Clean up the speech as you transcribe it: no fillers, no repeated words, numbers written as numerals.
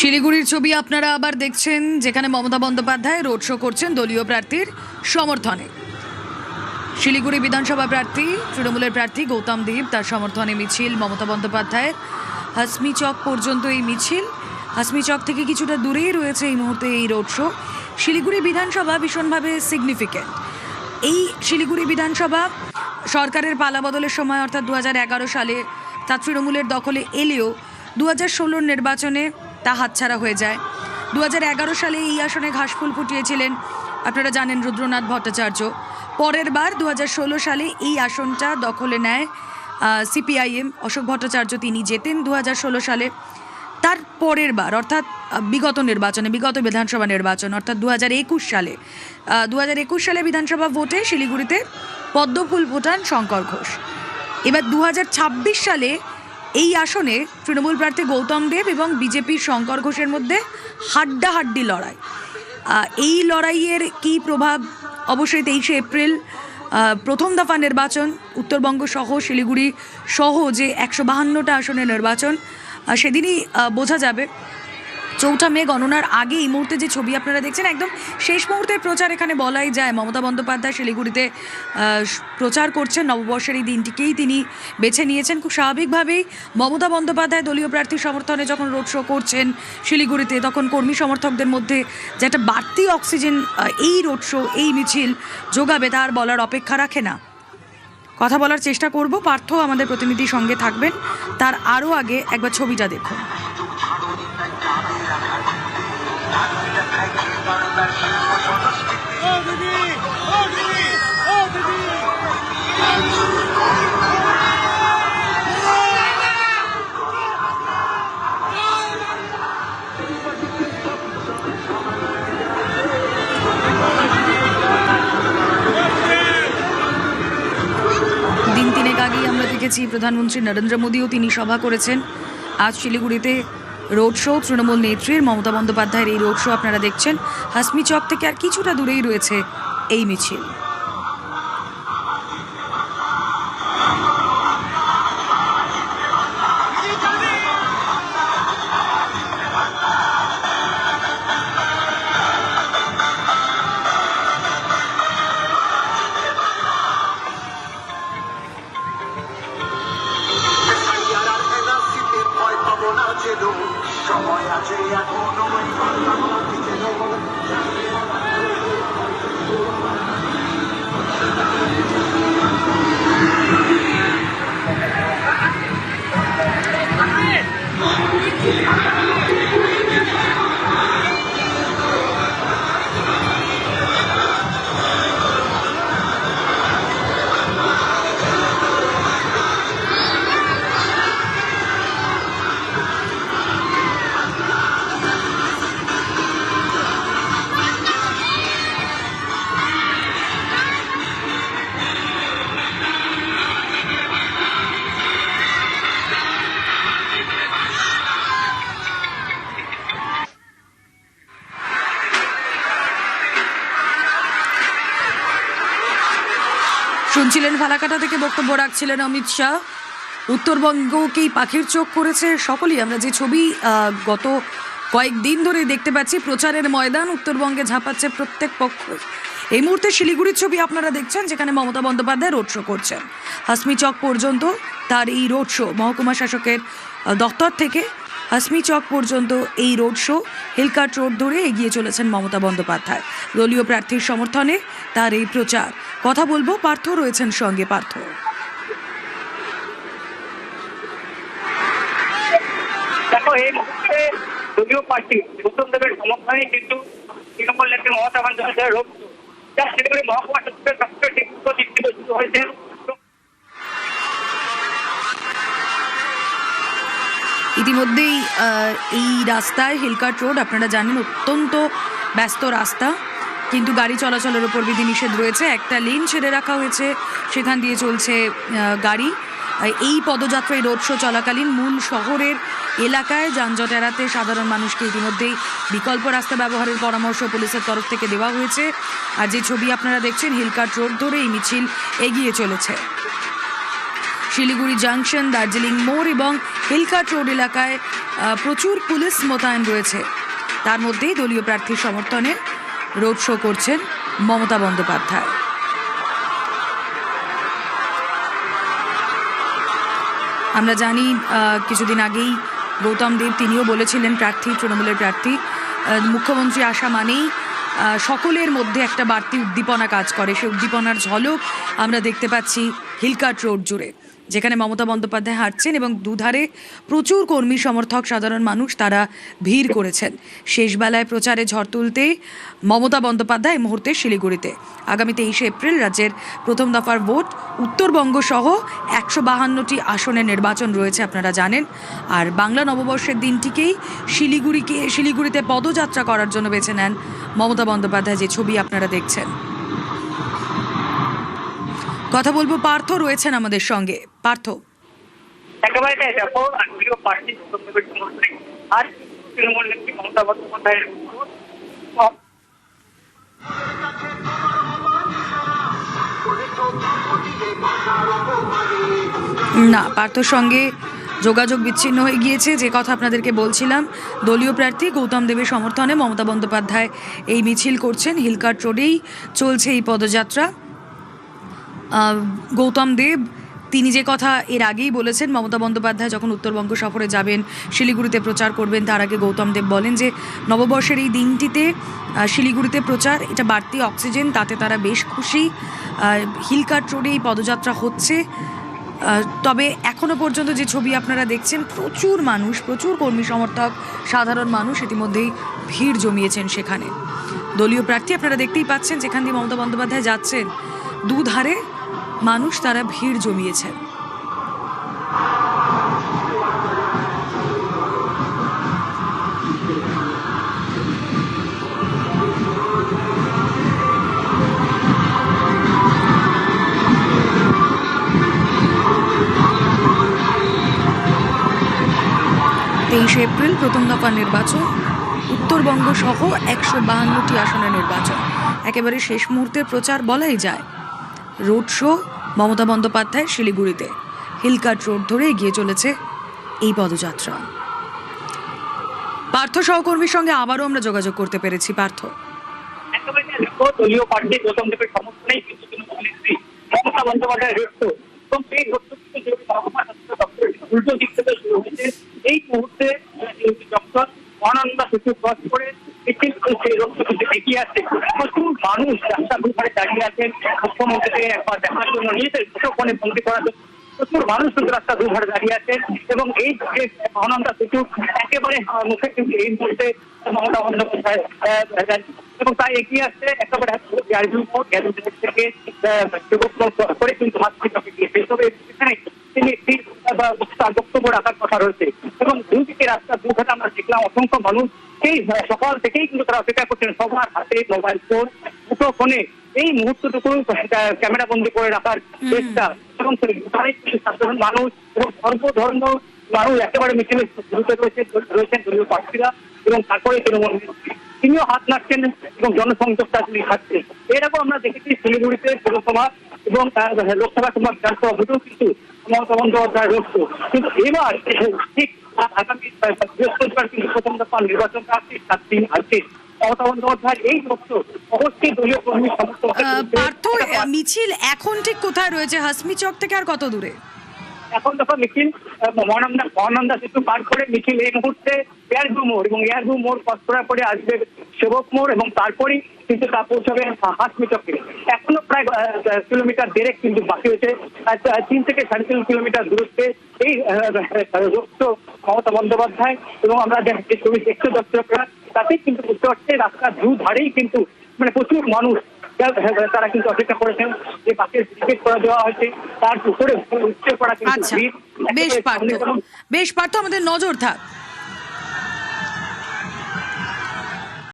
শিলিগুড়ির ছবি আপনারা আবার দেখছেন, যেখানে মমতা বন্দ্যোপাধ্যায় রোড শো করছেন দলীয় প্রার্থীর সমর্থনে। শিলিগুড়ি বিধানসভা প্রার্থী তৃণমূলের প্রার্থী গৌতম দেব, তার সমর্থনে মিছিল মমতা বন্দ্যোপাধ্যায়ের হাসমি চক পর্যন্ত। এই মিছিল হাসমি চক থেকে কিছুটা দূরেই রয়েছে এই মুহূর্তে এই রোড শো। শিলিগুড়ি বিধানসভা ভীষণভাবে সিগনিফিক্যান্ট। এই শিলিগুড়ি বিধানসভা সরকারের পালাবদলের সময় অর্থাৎ 2011 সালে তা তৃণমূলের দখলে এলেও 2016 নির্বাচনে তা হাতছাড়া হয়ে যায়। 2011 সালে এই আসনে ঘাসফুল ফুটিয়েছিলেন, আপনারা জানেন, রুদ্রনাথ ভট্টাচার্য। পরের বার 2016 সালে এই আসনটা দখলে নেয় সিপিআইএম, অশোক ভট্টাচার্য তিনি জেতেন 2016 সালে। তার পরের বার অর্থাৎ বিগত বিধানসভা নির্বাচন অর্থাৎ 2021 সালে বিধানসভা ভোটে শিলিগুড়িতে পদ্মফুল ভোটান শঙ্কর ঘোষ। এবার 2026 সালে এই আসনে তৃণমূল প্রার্থী গৌতম দেব এবং বিজেপির শঙ্কর ঘোষের মধ্যে হাড্ডাহাড্ডি লড়াই। এই লড়াইয়ের কী প্রভাব? অবশ্যই 23শে এপ্রিল প্রথম দফা নির্বাচন, উত্তরবঙ্গ সহ শিলিগুড়ি সহ যে 152টা আসনের নির্বাচন, সেদিনই বোঝা যাবে। 4 মে গণনার আগে এই মুহূর্তে যে ছবি আপনারা দেখছেন, একদম শেষ মুহূর্তের প্রচার এখানে বলাই যায়। মমতা বন্দ্যোপাধ্যায় শিলিগুড়িতে প্রচার করছেন, নববর্ষের এই দিনটিকেই তিনি বেছে নিয়েছেন। খুব স্বাভাবিকভাবেই মমতা বন্দ্যোপাধ্যায় দলীয় প্রার্থীর সমর্থনে যখন রোড শো করছেন শিলিগুড়িতে, তখন কর্মী সমর্থকদের মধ্যে যে একটা বাড়তি অক্সিজেন এই রোড শো, এই মিছিল যোগাবে, তার বলার অপেক্ষা রাখে না। কথা বলার চেষ্টা করব, পার্থ আমাদের প্রতিনিধির সঙ্গে থাকবেন। তার আরও আগে একবার ছবিটা দেখুন। দিন তিনেক আগেই আমরা দেখেছি প্রধানমন্ত্রী নরেন্দ্র মোদীও তিনি সভা করেছেন। আজ শিলিগুড়িতে রোড শো, তৃণমূল নেত্রীর মমতা বন্দ্যোপাধ্যায়ের এই রোড শো আপনারা দেখছেন। হাসমি চক থেকে আর কিছুটা দূরেই রয়েছে এই মিছিল। শুনছিলেন, ফালাকাটা থেকে বক্তব্য রাখছিলেন অমিত শাহ। উত্তরবঙ্গকেই পাখির চোখ করেছে সকলেই। আমরা যে ছবি গত কয়েকদিন ধরে দেখতে পাচ্ছি, প্রচারের ময়দান উত্তরবঙ্গে ঝাঁপাচ্ছে প্রত্যেক পক্ষ। এই মুহূর্তে শিলিগুড়ির ছবি আপনারা দেখছেন, যেখানে মমতা বন্দ্যোপাধ্যায় রোড শো করছেন। হাসমি চক পর্যন্ত তার এই রোড শো, মহকুমা শাসকের দপ্তর থেকে হাসমি চক পর্যন্ত এই রোড শো। হিলকার্ট রোড ধরে এগিয়ে চলেছেন মমতা বন্দ্যোপাধ্যায় দলীয় প্রার্থীর সমর্থনে তার এই প্রচার। কথা বলবো, পার্থ রয়েছেন সঙ্গে। পার্থ, দেখো, এই মুহূর্তে দলীয় প্রার্থী গৌতম দেবের সমর্থনে কিন্তু তৃণমূল নেত্রী মমতা বন্দ্যোপাধ্যায়ের রোড শো, যা শিলিগুড়ি মহকুমা শাসকের দপ্তর থেকে শুরু হয়েছে। ইতিমধ্যেই এই রাস্তায়, হিলকার্ট রোড আপনারা জানেন, অত্যন্ত ব্যস্ত রাস্তা, কিন্তু গাড়ি চলাচলের উপর বিধিনিষেধ রয়েছে। একটা লেন ছেড়ে রাখা হয়েছে, সেখান দিয়ে চলছে গাড়ি। এই পদযাত্রায় রোড শো চলাকালীন মূল শহরের এলাকায় যানজট এড়াতে সাধারণ মানুষকে ইতিমধ্যেই বিকল্প রাস্তা ব্যবহারের পরামর্শ পুলিশের তরফ থেকে দেওয়া হয়েছে। আর যে ছবি আপনারা দেখছেন, হিলকার্ট রোড ধরে এই মিছিল এগিয়ে চলেছে। শিলিগুড়ি জাংশন, দার্জিলিং মোড় এবং হিলকার্ট রোড এলাকায় প্রচুর পুলিশ মোতায়েন রয়েছে। তার মধ্যেই দলীয় প্রার্থীর সমর্থনে রোড শো করছেন মমতা বন্দ্যোপাধ্যায়। আমরা জানি কিছুদিন আগেই গৌতম দেব তিনিও বলেছিলেন প্রার্থী, তৃণমূলের প্রার্থী। মুখ্যমন্ত্রী আসা মানেই সকলের মধ্যে একটা বাড়তি উদ্দীপনা কাজ করে। সেই উদ্দীপনার ঝলক আমরা দেখতে পাচ্ছি হিলকার্ট রোড জুড়ে, যেখানে মমতা বন্দ্যোপাধ্যায় হাঁটছেন এবং দুধারে প্রচুর কর্মী সমর্থক সাধারণ মানুষ তারা ভিড় করেছেন। শেষবেলায় প্রচারে ঝড় তুলতে মমতা বন্দ্যোপাধ্যায় এই মুহূর্তে শিলিগুড়িতে। আগামী 23 এপ্রিল রাজ্যের প্রথম দফার ভোট, উত্তরবঙ্গ সহ 152টি আসনে নির্বাচন রয়েছে আপনারা জানেন। আর বাংলা নববর্ষের দিনটিকেই শিলিগুড়িতে পদযাত্রা করার জন্য বেছে নেন মমতা বন্দ্যোপাধ্যায়, যে ছবি আপনারা দেখছেন। কথা বলবো, পার্থ রয়েছেন আমাদের সঙ্গে। পার্থ, একেবারে দেখো দলীয় প্রার্থী আর তৃণমূল নেত্রী মমতা বন্দ্যোপাধ্যায়ের না, পার্থর সঙ্গে যোগাযোগ বিচ্ছিন্ন হয়ে গিয়েছে। যে কথা আপনাদেরকে বলছিলাম, দলীয় প্রার্থী গৌতম দেবের সমর্থনে মমতা বন্দ্যোপাধ্যায় এই মিছিল করছেন। হিলকার্ট রোডেই চলছে এই পদযাত্রা। গৌতম দেব তিনি যে কথা এর আগেই বলেছেন, মমতা বন্দ্যোপাধ্যায় যখন উত্তরবঙ্গ সফরে যাবেন, শিলিগুড়িতে প্রচার করবেন, তার আগে গৌতম দেব বলেন যে নববর্ষের এই দিনটিতে শিলিগুড়িতে প্রচার, এটা বাড়তি অক্সিজেন, তাতে তারা বেশ খুশি। হিলকার্ট রোডে এই পদযাত্রা হচ্ছে। তবে এখনও পর্যন্ত যে ছবি আপনারা দেখছেন, প্রচুর মানুষ, প্রচুর কর্মী সমর্থক সাধারণ মানুষ ইতিমধ্যেই ভিড় জমিয়েছেন সেখানে। দলীয় প্রার্থী আপনারা দেখতেই পাচ্ছেন, যেখান দিয়ে মমতা বন্দ্যোপাধ্যায় যাচ্ছেন দুধারে মানুষ তারা ভিড় জমিয়েছেন। এপ্রিল প্রথম দফা নির্বাচন, উত্তরবঙ্গ সহ 152টি আসনের নির্বাচন। একেবারে শেষ মুহূর্তের প্রচার বলাই যায়। রোড শো মমতা বন্দ্যোপাধ্যায় শিলিগুড়িতে। হিলকার্ট রোড ধরে এগিয়ে চলেছে এই পদযাত্রা। পার্থ সহকর্মীর সঙ্গে আবারও আমরা যোগাযোগ করতে পেরেছি। পার্থ, একেবারে দেখো দলীয় প্রার্থী গৌতম দেবের সমর্থনেই কিন্তু তৃণমূল নেত্রী মমতা বন্দ্যোপাধ্যায়ের রোড শো, এবং সেই রোড শো কিন্তু উল্টো দিক থেকে শুরু হয়েছে। এই মুহূর্তে ডক্টর মহানন্দা সেতু ক্রস করে সেই রোড শো কিন্তু এগিয়ে আসছে। প্রচুর মানুষ রাস্তা দুধারে দাঁড়িয়ে আছেন মুখ্যমন্ত্রীকে একবার দেখার জন্য, নিজেদের মুঠোফোনে বন্দী করার জন্য প্রচুর মানুষ কিন্তু রাস্তা দুধারে দাঁড়িয়ে আছেন। এবং এই যে মহানন্দা সেতু একেবারে মুখে কিন্তু এই মুহূর্তে মমতা বন্দ্যোপাধ্যায়, এবং তাই এগিয়ে আসছে একেবারে থেকে করে কিন্তু হাসপাতালে গিয়েছে। তবে সেখানে তিনি একটি বক্তব্য রাখার কথা রয়েছে। এবং দুদিকে রাস্তা দুধারে আমরা দেখলাম অসংখ্য মানুষ সেই সকাল থেকেই কিন্তু তারা অপেক্ষা করছেন, সবার হাতে মোবাইল ফোন, মুঠো ফোনে এই মুহূর্তটুকু ক্যামেরা বন্দি করে রাখার চেষ্টা। এবং সাধারণ মানুষ এবং সর্বধর্ম মানুষ একেবারে মিছিলে শুরুতে রয়েছেন দলীয় প্রার্থীরা, এবং তারপরে তৃণমূল তিনিও হাত নাড়ছেন এবং জনসংযোগটা তিনি খাচ্ছেন। এরকম আমরা দেখেছি শিলিগুড়িতে পৌরসভা এবং লোকসভা কিংবা বিধানসভা ভোটেও কিন্তু মমতা বন্দ্যোপাধ্যায় রয়েছে। কিন্তু এবার ঠিক আগামী বৃহস্পতিবার কিন্তু প্রথম দফা নির্বাচন আসছে, 7 দিন আছে। মমতা বন্দ্যোপাধ্যায় এই লক্ষ্য অবশ্যই দলীয় কর্মী সমর্থক। পার্থ, মিছিল এখন ঠিক কোথায় রয়েছে? হাসমি চক থেকে আর কত দূরে? এখন দেখো মিছিল মহানন্দা সেতু পার করে মিছিল এই মুহূর্তে এয়ারভিউ মোড়, এবং এয়ারভিউ মোড় ক্রস করার পরে আসবে সেবক মোড়, এবং তারপরেই কিন্তু তা পৌঁছাবে হাসমি চকে। এখনো প্রায় কিলোমিটার দেড়েক কিন্তু বাকি হয়েছে। 3 থেকে 3.5 কিলোমিটার দূরত্বে এই মমতা বন্দ্যোপাধ্যায়। এবং আমরা যে ছবি দেখতে দর্শকরা, তাতেই কিন্তু বুঝতে পারছে রাস্তার দুধারেই কিন্তু মানে প্রচুর মানুষ তারা কিন্তু অপেক্ষা করেছেন যে বাসের টিকিট করে দেওয়া হয়েছে, তার উপরে উঠতে পড়া কিন্তু। বেশ পার্থ, আমাদের নজর থাক।